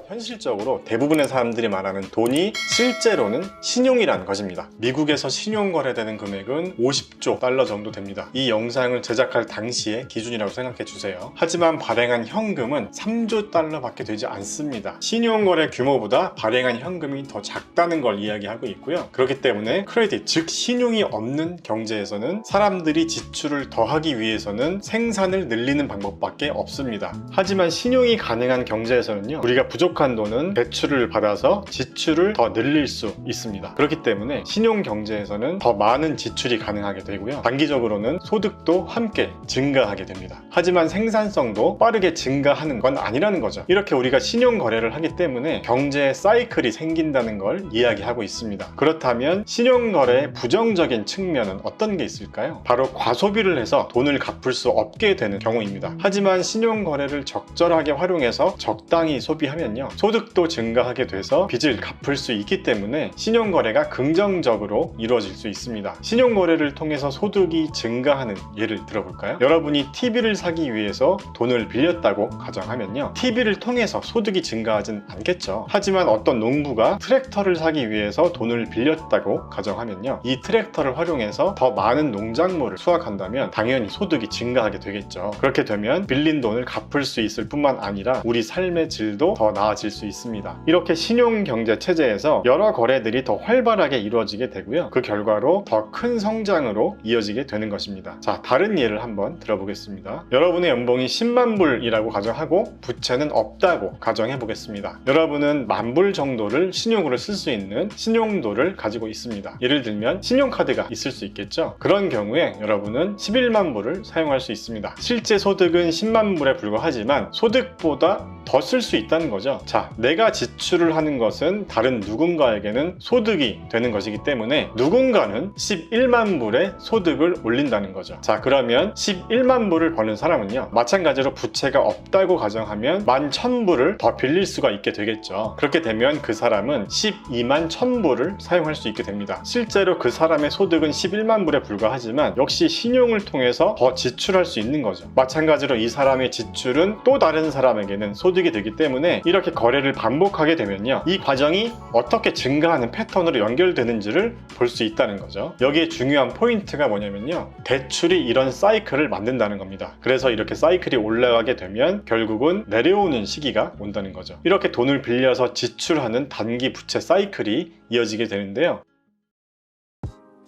현실적으로 대부분의 사람들이 말하는 돈이 실제로는 신용이라는 것입니다. 미국에서 신용 거래되는 금액은 50조 달러 정도 됩니다. 이 영상을 제작할 당시의 기준이라고 생각해 주세요. 하지만 발행한 현금은 3조 달러밖에 되지 않습니다. 신용 거래 규모보다 발행한 현금이 더 작다는 걸 이야기하고 있고요. 그렇기 때문에 크레딧, 즉 신용이 없는 경제에서는 사람들이 지출을 더하기 위해서는 생산을 늘리는 방법밖에 없습니다. 하지만 신용이 가능한 경제에서는요, 우리가 부족한 돈은 대출을 받아서 지출을 더 늘릴 수 있습니다. 그렇기 때문에 신용 경제에서는 더 많은 지출이 가능하게 되고요. 단기적으로는 소득도 함께 증가하게 됩니다. 하지만 생산성도 빠르게 증가하는 건 아니라는 거죠. 이렇게 우리가 신용 거래를 하기 때문에 경제의 사이클이 생긴다는 걸 이야기하고 있습니다. 그렇다면 신용 거래의 부정적인 측면은 어떤 게 있을까요? 바로 과소비를 해서 돈을 갚을 수 없게 되는 경우입니다. 하지만 신용 거래를 적절하게 활용해서 적당히 소비하면요, 소득도 증가하게 돼서 빚을 갚을 수 있기 때문에 신용거래가 긍정적으로 이루어질 수 있습니다. 신용거래를 통해서 소득이 증가하는 예를 들어볼까요? 여러분이 TV를 사기 위해서 돈을 빌렸다고 가정하면요, TV를 통해서 소득이 증가하진 않겠죠. 하지만 어떤 농부가 트랙터를 사기 위해서 돈을 빌렸다고 가정하면요, 이 트랙터를 활용해서 더 많은 농작물을 수확한다면 당연히 소득이 증가하게 되겠죠. 그렇게 되면 빌린 돈을 갚을 수 있을 뿐만 아니라 우리 삶의 질도 더 나아질 수 있습니다. 이렇게 신용경제 체제에서 여러 거래들이 더 활발하게 이루어지게 되고요, 그 결과로 더 큰 성장으로 이어지게 되는 것입니다. 자, 다른 예를 한번 들어보겠습니다. 여러분의 연봉이 10만 불이라고 가정하고 부채는 없다고 가정해 보겠습니다. 여러분은 10,000불 정도를 신용으로 쓸 수 있는 신용도를 가지고 있습니다. 예를 들면 신용카드가 있을 수 있겠죠. 그런 경우에 여러분은 11만 불을 사용할 수 있습니다. 실제 소득은 10만 불에 불과하지만 소득보다 더 쓸 수 있다는 거죠. 자, 내가 지출을 하는 것은 다른 누군가에게는 소득이 되는 것이기 때문에 누군가는 11만 불의 소득을 올린다는 거죠. 자, 그러면 11만 불을 버는 사람은요, 마찬가지로 부채가 없다고 가정하면 11,000불을 더 빌릴 수가 있게 되겠죠. 그렇게 되면 그 사람은 12만 1,000불을 사용할 수 있게 됩니다. 실제로 그 사람의 소득은 11만 불에 불과하지만 역시 신용을 통해서 더 지출할 수 있는 거죠. 마찬가지로 이 사람의 지출은 또 다른 사람에게는 소득이 되기 때문에 이렇게 거래를 반복하게 되면요, 이 과정이 어떻게 증가하는 패턴으로 연결되는지를 볼 수 있다는 거죠. 여기에 중요한 포인트가 뭐냐면요, 대출이 이런 사이클을 만든다는 겁니다. 그래서 이렇게 사이클이 올라가게 되면 결국은 내려오는 시기가 온다는 거죠. 이렇게 돈을 빌려서 지출하는 단기 부채 사이클이 이어지게 되는데요,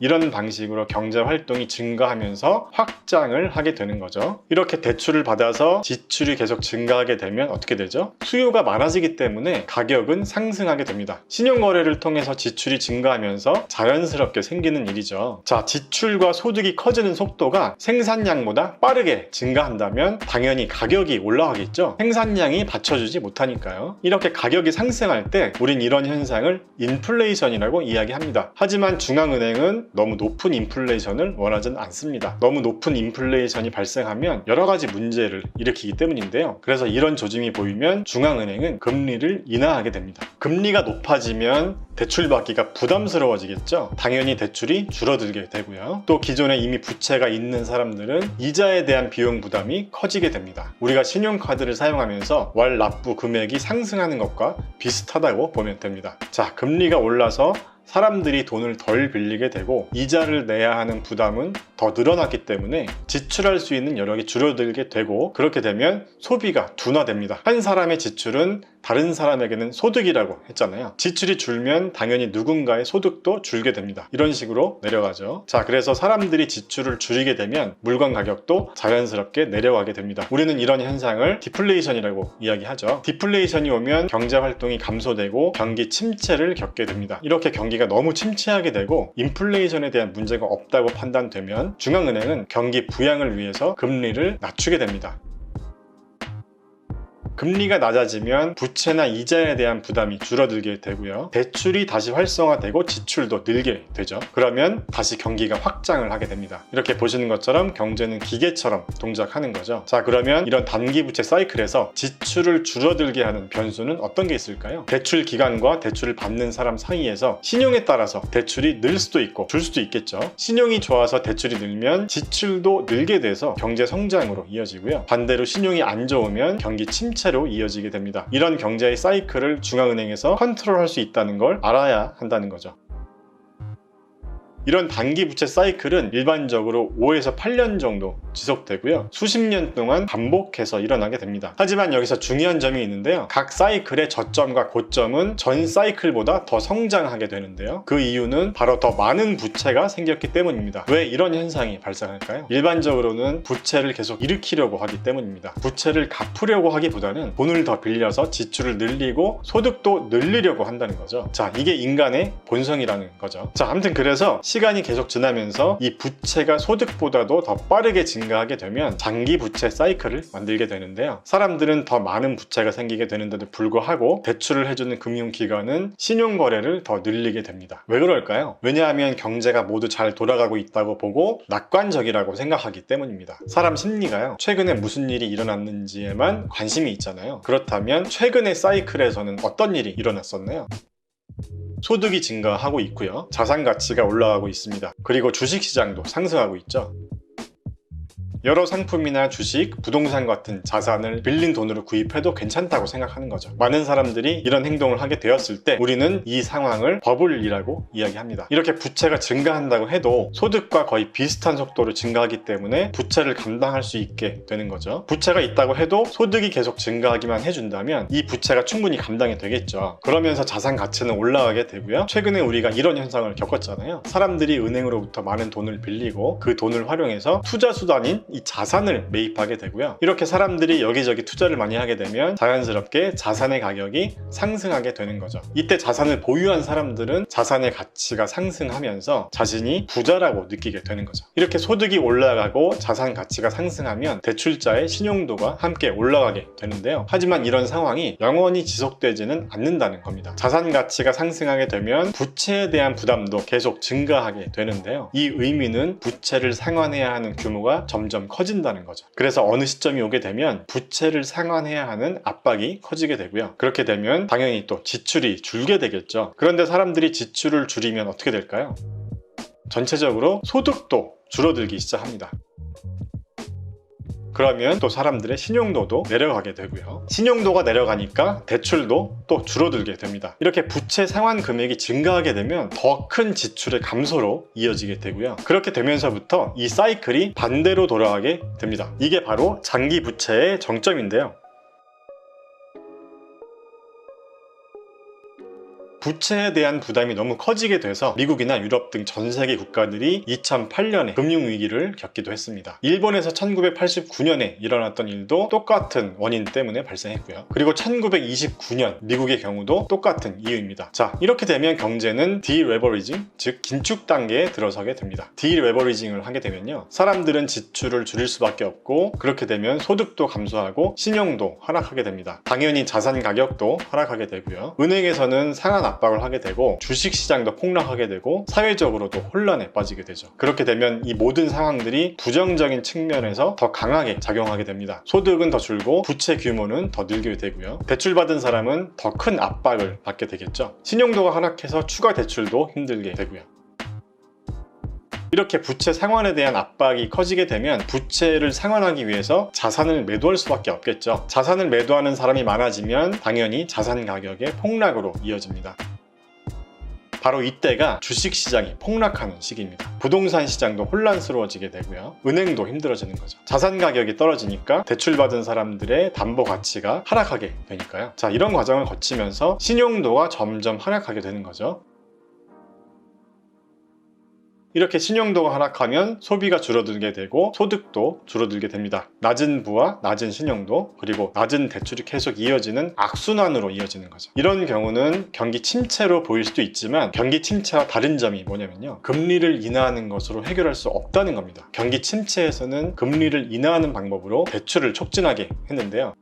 이런 방식으로 경제활동이 증가하면서 확장을 하게 되는 거죠. 이렇게 대출을 받아서 지출이 계속 증가하게 되면 어떻게 되죠? 수요가 많아지기 때문에 가격은 상승하게 됩니다. 신용거래를 통해서 지출이 증가하면서 자연스럽게 생기는 일이죠. 자, 지출과 소득이 커지는 속도가 생산량보다 빠르게 증가한다면 당연히 가격이 올라가겠죠. 생산량이 받쳐주지 못하니까요. 이렇게 가격이 상승할 때 우린 이런 현상을 인플레이션이라고 이야기합니다. 하지만 중앙은행은 너무 높은 인플레이션을 원하진 않습니다. 너무 높은 인플레이션이 발생하면 여러 가지 문제를 일으키기 때문인데요. 그래서 이런 조짐이 보이면 중앙은행은 금리를 인하하게 됩니다. 금리가 높아지면 대출 받기가 부담스러워지겠죠. 당연히 대출이 줄어들게 되고요. 또 기존에 이미 부채가 있는 사람들은 이자에 대한 비용 부담이 커지게 됩니다. 우리가 신용카드를 사용하면서 월 납부 금액이 상승하는 것과 비슷하다고 보면 됩니다. 자, 금리가 올라서 사람들이 돈을 덜 빌리게 되고 이자를 내야 하는 부담은 더 늘어났기 때문에 지출할 수 있는 여력이 줄어들게 되고, 그렇게 되면 소비가 둔화됩니다. 한 사람의 지출은 다른 사람에게는 소득이라고 했잖아요. 지출이 줄면 당연히 누군가의 소득도 줄게 됩니다. 이런 식으로 내려가죠. 자, 그래서 사람들이 지출을 줄이게 되면 물건 가격도 자연스럽게 내려가게 됩니다. 우리는 이런 현상을 디플레이션이라고 이야기하죠. 디플레이션이 오면 경제활동이 감소되고 경기 침체를 겪게 됩니다. 이렇게 경기가 너무 침체하게 되고 인플레이션에 대한 문제가 없다고 판단되면 중앙은행은 경기 부양을 위해서 금리를 낮추게 됩니다. 금리가 낮아지면 부채나 이자에 대한 부담이 줄어들게 되고요. 대출이 다시 활성화되고 지출도 늘게 되죠. 그러면 다시 경기가 확장을 하게 됩니다. 이렇게 보시는 것처럼 경제는 기계처럼 동작하는 거죠. 자, 그러면 이런 단기 부채 사이클에서 지출을 줄어들게 하는 변수는 어떤 게 있을까요? 대출 기간과 대출을 받는 사람 사이에서 신용에 따라서 대출이 늘 수도 있고 줄 수도 있겠죠. 신용이 좋아서 대출이 늘면 지출도 늘게 돼서 경제 성장으로 이어지고요. 반대로 신용이 안 좋으면 경기 침체 침체로 이어지게 됩니다. 이런 경제의 사이클을 중앙은행에서 컨트롤할 수 있다는 걸 알아야 한다는 거죠. 이런 단기 부채 사이클은 일반적으로 5에서 8년 정도 지속되고요. 수십 년 동안 반복해서 일어나게 됩니다. 하지만 여기서 중요한 점이 있는데요. 각 사이클의 저점과 고점은 전 사이클보다 더 성장하게 되는데요. 그 이유는 바로 더 많은 부채가 생겼기 때문입니다. 왜 이런 현상이 발생할까요? 일반적으로는 부채를 계속 일으키려고 하기 때문입니다. 부채를 갚으려고 하기보다는 돈을 더 빌려서 지출을 늘리고 소득도 늘리려고 한다는 거죠. 자, 이게 인간의 본성이라는 거죠. 자, 아무튼 그래서 시간이 계속 지나면서 이 부채가 소득보다도 더 빠르게 증가하게 되면 장기 부채 사이클을 만들게 되는데요. 사람들은 더 많은 부채가 생기게 되는데도 불구하고 대출을 해주는 금융기관은 신용거래를 더 늘리게 됩니다. 왜 그럴까요? 왜냐하면 경제가 모두 잘 돌아가고 있다고 보고 낙관적이라고 생각하기 때문입니다. 사람 심리가요, 최근에 무슨 일이 일어났는지에만 관심이 있잖아요. 그렇다면 최근의 사이클에서는 어떤 일이 일어났었나요? 소득이 증가하고 있고요. 자산 가치가 올라가고 있습니다. 그리고 주식시장도 상승하고 있죠. 여러 상품이나 주식, 부동산 같은 자산을 빌린 돈으로 구입해도 괜찮다고 생각하는 거죠. 많은 사람들이 이런 행동을 하게 되었을 때 우리는 이 상황을 버블이라고 이야기합니다. 이렇게 부채가 증가한다고 해도 소득과 거의 비슷한 속도로 증가하기 때문에 부채를 감당할 수 있게 되는 거죠. 부채가 있다고 해도 소득이 계속 증가하기만 해준다면 이 부채가 충분히 감당이 되겠죠. 그러면서 자산 가치는 올라가게 되고요. 최근에 우리가 이런 현상을 겪었잖아요. 사람들이 은행으로부터 많은 돈을 빌리고 그 돈을 활용해서 투자 수단인 이 자산을 매입하게 되고요. 이렇게 사람들이 여기저기 투자를 많이 하게 되면 자연스럽게 자산의 가격이 상승하게 되는 거죠. 이때 자산을 보유한 사람들은 자산의 가치가 상승하면서 자신이 부자라고 느끼게 되는 거죠. 이렇게 소득이 올라가고 자산 가치가 상승하면 대출자의 신용도가 함께 올라가게 되는데요. 하지만 이런 상황이 영원히 지속되지는 않는다는 겁니다. 자산 가치가 상승하게 되면 부채에 대한 부담도 계속 증가하게 되는데요. 이 의미는 부채를 상환해야 하는 규모가 점점 커진다는 거죠. 그래서 어느 시점이 오게 되면 부채를 상환해야 하는 압박이 커지게 되고요. 그렇게 되면 당연히 또 지출이 줄게 되겠죠. 그런데 사람들이 지출을 줄이면 어떻게 될까요? 전체적으로 소득도 줄어들기 시작합니다. 그러면 또 사람들의 신용도도 내려가게 되고요. 신용도가 내려가니까 대출도 또 줄어들게 됩니다. 이렇게 부채 상환 금액이 증가하게 되면 더 큰 지출의 감소로 이어지게 되고요. 그렇게 되면서부터 이 사이클이 반대로 돌아가게 됩니다. 이게 바로 장기 부채의 정점인데요. 부채에 대한 부담이 너무 커지게 돼서 미국이나 유럽 등 전 세계 국가들이 2008년에 금융위기를 겪기도 했습니다. 일본에서 1989년에 일어났던 일도 똑같은 원인 때문에 발생했고요. 그리고 1929년 미국의 경우도 똑같은 이유입니다. 자, 이렇게 되면 경제는 디레버리징, 즉 긴축 단계에 들어서게 됩니다. 디레버리징을 하게 되면요, 사람들은 지출을 줄일 수밖에 없고, 그렇게 되면 소득도 감소하고 신용도 하락하게 됩니다. 당연히 자산 가격도 하락하게 되고요. 은행에서는 상한 압박을 하게 되고 주식시장도 폭락하게 되고 사회적으로도 혼란에 빠지게 되죠. 그렇게 되면 이 모든 상황들이 부정적인 측면에서 더 강하게 작용하게 됩니다. 소득은 더 줄고 부채 규모는 더 늘게 되고요. 대출받은 사람은 더 큰 압박을 받게 되겠죠. 신용도가 하락해서 추가 대출도 힘들게 되고요. 이렇게 부채 상환에 대한 압박이 커지게 되면 부채를 상환하기 위해서 자산을 매도할 수밖에 없겠죠. 자산을 매도하는 사람이 많아지면 당연히 자산 가격의 폭락으로 이어집니다. 바로 이때가 주식시장이 폭락하는 시기입니다. 부동산 시장도 혼란스러워지게 되고요. 은행도 힘들어지는 거죠. 자산 가격이 떨어지니까 대출받은 사람들의 담보 가치가 하락하게 되니까요. 자, 이런 과정을 거치면서 신용도가 점점 하락하게 되는 거죠. 이렇게 신용도가 하락하면 소비가 줄어들게 되고 소득도 줄어들게 됩니다. 낮은 부와 낮은 신용도, 그리고 낮은 대출이 계속 이어지는 악순환으로 이어지는 거죠. 이런 경우는 경기 침체로 보일 수도 있지만 경기 침체와 다른 점이 뭐냐면요, 금리를 인하하는 것으로 해결할 수 없다는 겁니다. 경기 침체에서는 금리를 인하하는 방법으로 대출을 촉진하게 했는데요,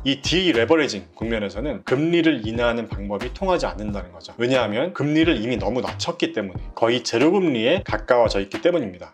이 디레버리징 국면에서는 금리를 인하하는 방법이 통하지 않는다는 거죠. 왜냐하면 금리를 이미 너무 낮췄기 때문에, 거의 제로금리에 가까워져 있기 때문입니다.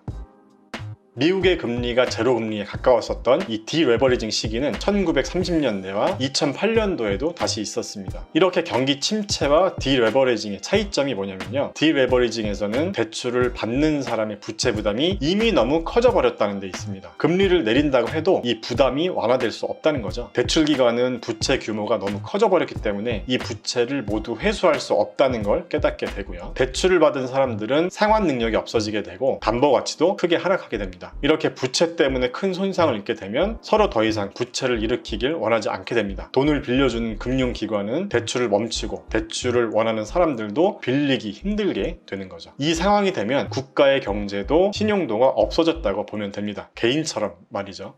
미국의 금리가 제로 금리에 가까웠었던 이 디레버리징 시기는 1930년대와 2008년도에도 다시 있었습니다. 이렇게 경기 침체와 디레버리징의 차이점이 뭐냐면요, 디레버리징에서는 대출을 받는 사람의 부채 부담이 이미 너무 커져버렸다는 데 있습니다. 금리를 내린다고 해도 이 부담이 완화될 수 없다는 거죠. 대출 기관은 부채 규모가 너무 커져버렸기 때문에 이 부채를 모두 회수할 수 없다는 걸 깨닫게 되고요. 대출을 받은 사람들은 상환 능력이 없어지게 되고 담보 가치도 크게 하락하게 됩니다. 이렇게 부채 때문에 큰 손상을 입게 되면 서로 더 이상 부채를 일으키길 원하지 않게 됩니다. 돈을 빌려주는 금융기관은 대출을 멈추고 대출을 원하는 사람들도 빌리기 힘들게 되는 거죠. 이 상황이 되면 국가의 경제도 신용도가 없어졌다고 보면 됩니다. 개인처럼 말이죠.